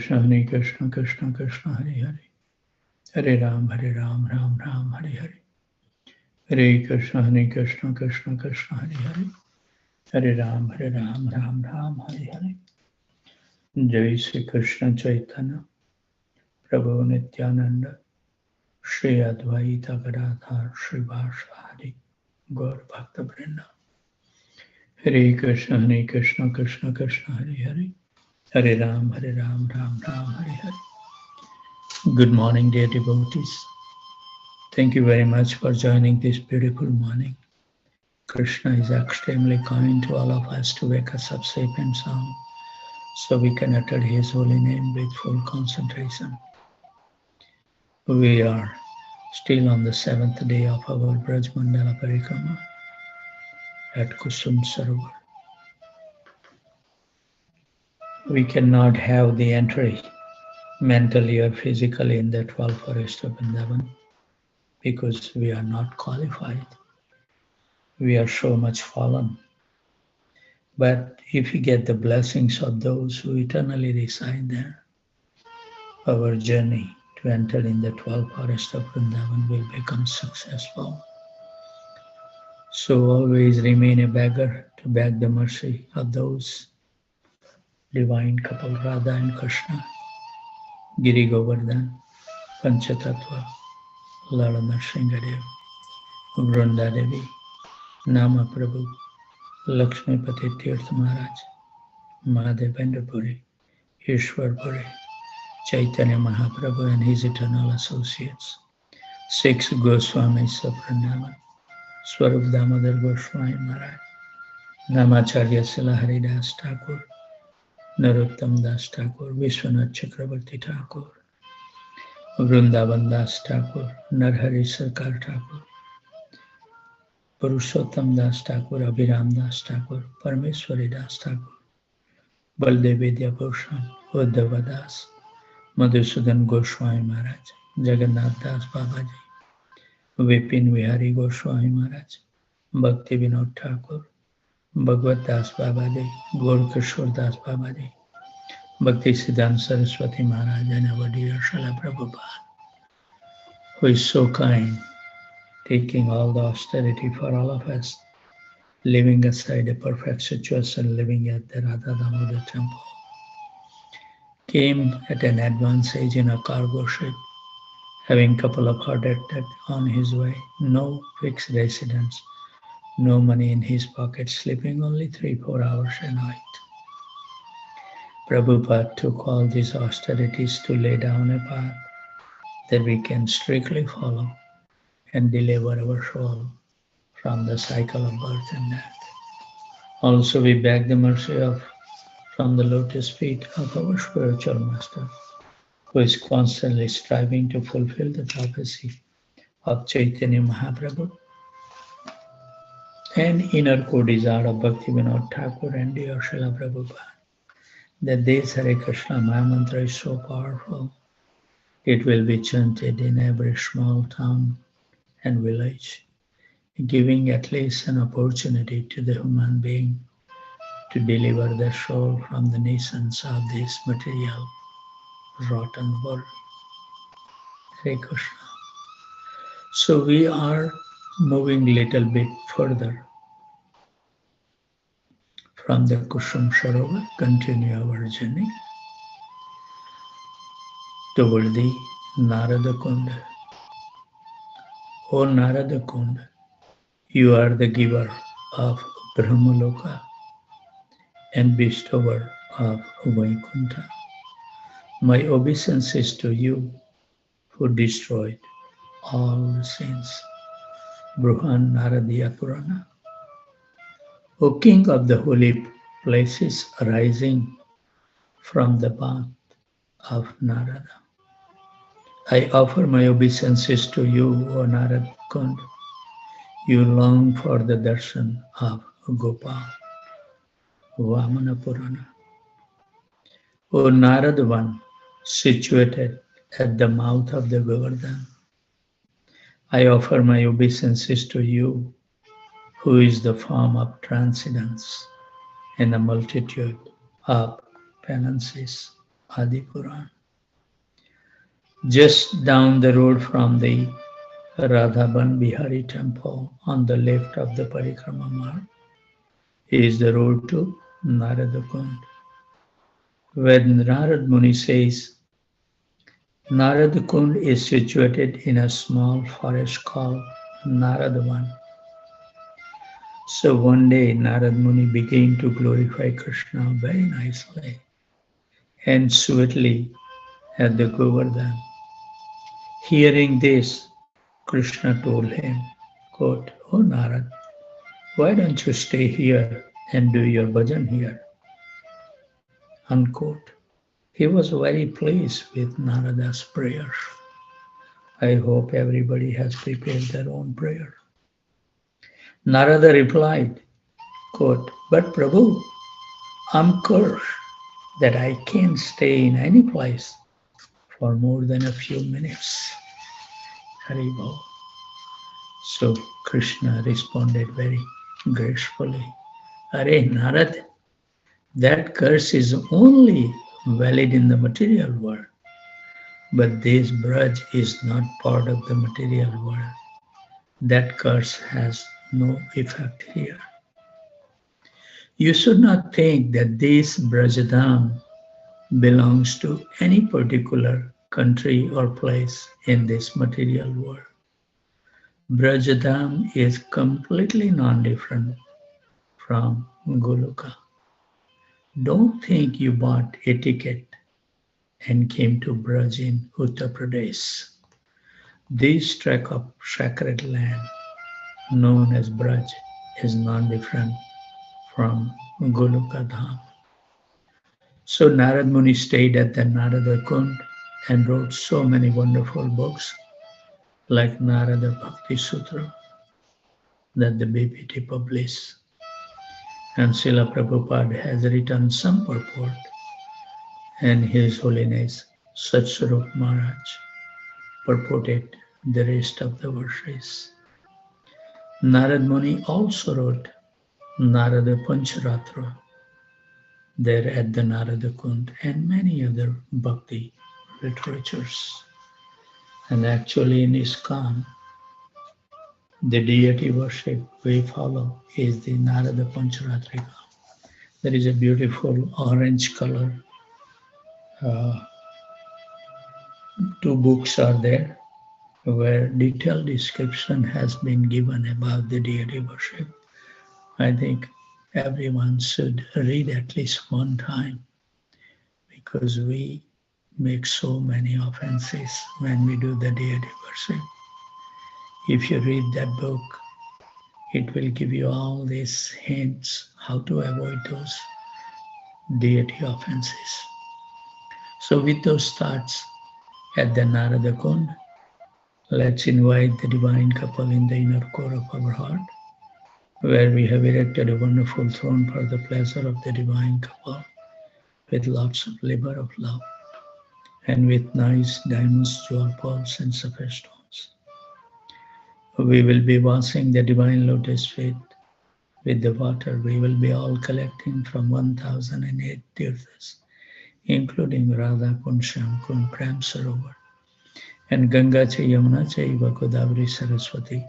Krishna Krishna Krishna Hare Hare Hare Ram Ram Ram Hare Hare Hare Krishna Krishna Krishna Krishna Hare Hare Hare Ram Ram Ram Hare Hare Jai Sri Krishna Chaitanya Prabhu Nityananda Shri Advaita Gadadhar Shri Vashari Gaur Bhakta Vrinda Hare Krishna Krishna Krishna Hare Hare Hare Ram Ram Hare Hare. Good morning, dear devotees. Thank you very much for joining this beautiful morning. Krishna is extremely kind to all of us to wake us up safe and sound so we can utter His holy name with full concentration. We are still on the 7th day of our Braj Mandala Parikrama at Kusum Sarovar. We cannot have the entry mentally or physically in the 12 forest of Vrindavan because we are not qualified. We are so much fallen. But if we get the blessings of those who eternally reside there, our journey to enter in the 12 forest of Vrindavan will become successful. So always remain a beggar to beg the mercy of those divine couple Radha and Krishna, Giri Govardhan, Panchatattva, Lala Nrsingadev, Vrunda Devi, Nama Prabhu, Lakshmipati Tirth Maharaj, Mahadevendra Puri, Ishwar Puri, Chaitanya Mahaprabhu and his eternal associates, 6 Goswamis of Vrindavan, Swarup Damodar Goswami Maharaj, Namacharya Sila Haridas Thakur, Narottam Das Thakur, Vishwanath Chakravarti Thakur, Vrindavan Das Thakur, Narhari Sarkar Thakur, Purushottam Das Thakur, Abhiram Das Thakur, Parameswari Das Thakur, Baldev Vidyabhushan, Uddhava Das, Madhusudan Goswami Maharaj, Jagannath Das Babaji, Vipin Vihari Goswami Maharaj, Bhakti Vinod Thakur, Bhagavad Das Babaji, Gaurkishore Das Babaji, Bhakti Siddhanta Saraswati Maharaj and our dear Srila Prabhupada, who is so kind, taking all the austerity for all of us, leaving aside a perfect situation, living at the Radha Damodar temple. Came at an advanced age in a cargo ship, having a couple of heart attacks on his way, no fixed residence, no money in his pocket, sleeping only 3-4 hours a night. Prabhupada took all these austerities to lay down a path that we can strictly follow and deliver our soul from the cycle of birth and death. Also, we beg the mercy from the lotus feet of our spiritual master, who is constantly striving to fulfill the prophecy of Chaitanya Mahaprabhu and inner co-desire of Bhakti Vinod Thakur and dear Srila Prabhupada, that this Hare Krishna Maha Mantra is so powerful, it will be chanted in every small town and village, giving at least an opportunity to the human being to deliver their soul from the nations of this material rotten world. Hare Krishna. So we are moving a little bit further from the Kusum Sarovar, continue our journey toward the Narada Kunda. O Narada Kunda, you are the giver of Brahmaloka and bestower of Vaikuntha. My obeisance is to you who destroyed all the sins. Bruhan Naradiya Purana. O King of the holy places arising from the path of Narada, I offer my obeisances to you, O Narada Kund. You long for the darshan of Gopal. Vamana Purana. O Narada one, situated at the mouth of the Govardhan, I offer my obeisances to you, who is the form of transcendence in the multitude of penances Adi Puran. Just down the road from the Radhaban Bihari temple on the left of the Parikrama marg is the road to Narada Kund. When Narad Muni says, Narada Kund is situated in a small forest called Naradavan. So one day Narad Muni began to glorify Krishna very nicely and sweetly at the Govardhan. Hearing this, Krishna told him, quote, "O Narad, why don't you stay here and do your bhajan here?" Unquote. He was very pleased with Narada's prayers. I hope everybody has prepared their own prayer. Narada replied, quote, "But Prabhu, I'm cursed that I can't stay in any place for more than a few minutes." Haribol. So Krishna responded very gracefully, "Are Narad, that curse is only valid in the material world, but this Braj is not part of the material world. That curse has no effect here. You should not think that this Brajadam belongs to any particular country or place in this material world. Brajadam is completely non-different from Goloka. Don't think you bought a ticket and came to Braj in Uttar Pradesh. This tract of sacred land, known as Braj, is non-different from Goloka Dham. So Narad Muni stayed at the Narada Kund and wrote so many wonderful books like Narada Bhakti Sutra that the BPT published. And Srila Prabhupada has written some purport, and His Holiness Satsvarup Maharaj purported the rest of the verses. Narad Muni also wrote Narada Pancharatra there at the Narada Kund and many other bhakti literatures. And actually in ISKCON, the deity worship we follow is the Narada Pancharatrika. There is a beautiful orange color. Two books are there where detailed description has been given about the deity worship. I think everyone should read at least one time because we make so many offenses when we do the deity worship. If you read that book, it will give you all these hints how to avoid those deity offenses. So with those thoughts at the Narada Kund, let's invite the divine couple in the inner core of our heart, where we have erected a wonderful throne for the pleasure of the divine couple with lots of labor of love and with nice diamonds, jewel pearls and sapphire stones. We will be washing the divine lotus feet with the water. We will be all collecting from 1008 tirthas, including Radha Kund, Shyam Kund, Prem Sarovar, and Ganga Cha, Yamuna Chaiva, Godavari, Saraswati,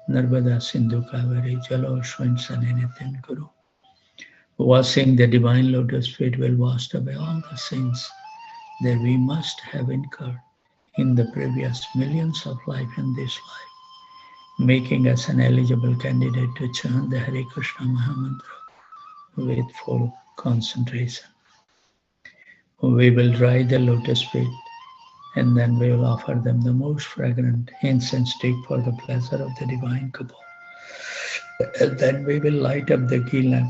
Narmada, Sindhu, Kaveri, Jalo, Ashwin, Sani, Nityan, Guru. Washing the divine lotus feet will wash away all the sins that we must have incurred in the previous millions of life in this life, making us an eligible candidate to chant the Hare Krishna Mahamantra with full concentration. We will dry the lotus feet and then we will offer them the most fragrant incense stick for the pleasure of the divine couple. And then we will light up the ghee lamp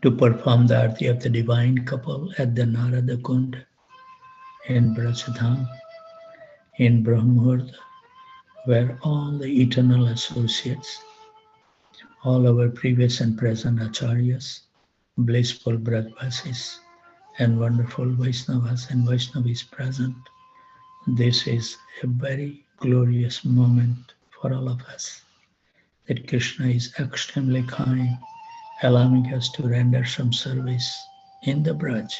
to perform the arti of the divine couple at the Narada Kund in Brajadham, in Brahmurda, where all the eternal associates, all our previous and present acharyas, blissful Brajvasis, and wonderful Vaishnavas and Vaishnavis present. This is a very glorious moment for all of us, that Krishna is extremely kind, allowing us to render some service in the Braj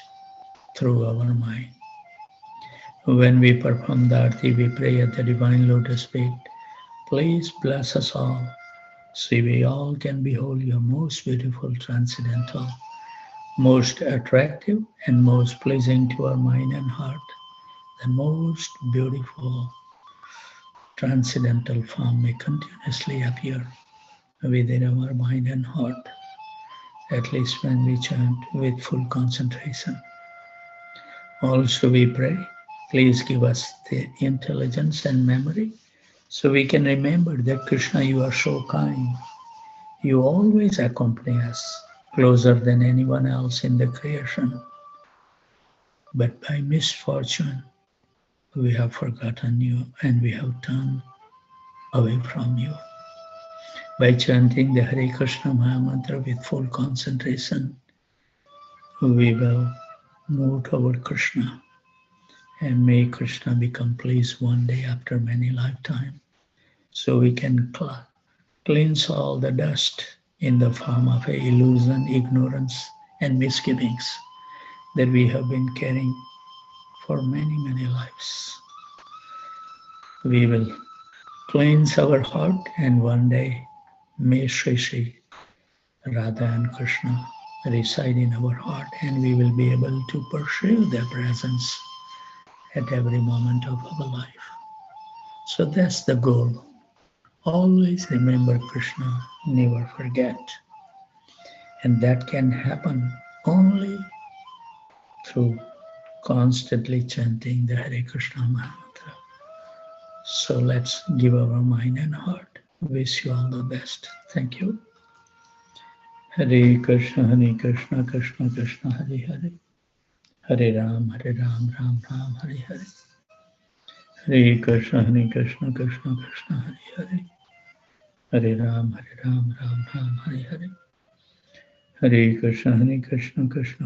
through our mind. When we perform the Aarti, we pray at the Divine Lotus feet. Please bless us all, so we all can behold your most beautiful, transcendental, most attractive, and most pleasing to our mind and heart, the most beautiful, transcendental form may continuously appear within our mind and heart, at least when we chant with full concentration. Also, we pray, please give us the intelligence and memory so we can remember that Krishna, you are so kind. You always accompany us closer than anyone else in the creation. But by misfortune, we have forgotten you and we have turned away from you. By chanting the Hare Krishna Mahamantra with full concentration, we will move toward Krishna and may Krishna become pleased one day after many lifetimes. So we can cleanse all the dust in the form of illusion, ignorance, and misgivings that we have been carrying for many, many lives. We will cleanse our heart, and one day may Shri Shri Radha and Krishna reside in our heart, and we will be able to perceive their presence at every moment of our life. So that's the goal. Always remember Krishna, never forget. And that can happen only through constantly chanting the Hare Krishna Mahamantra. So let's give our mind and heart. Wish you all the best. Thank you. Hare Krishna, Krishna Krishna, Hare Hare. Hare Ram, Ram Ram, Hare Hare. Hare Krishna, Krishna Krishna, Hare Hare. Hare Ram, Ram Ram, Hare Hare. Hare Krishna, Krishna Krishna.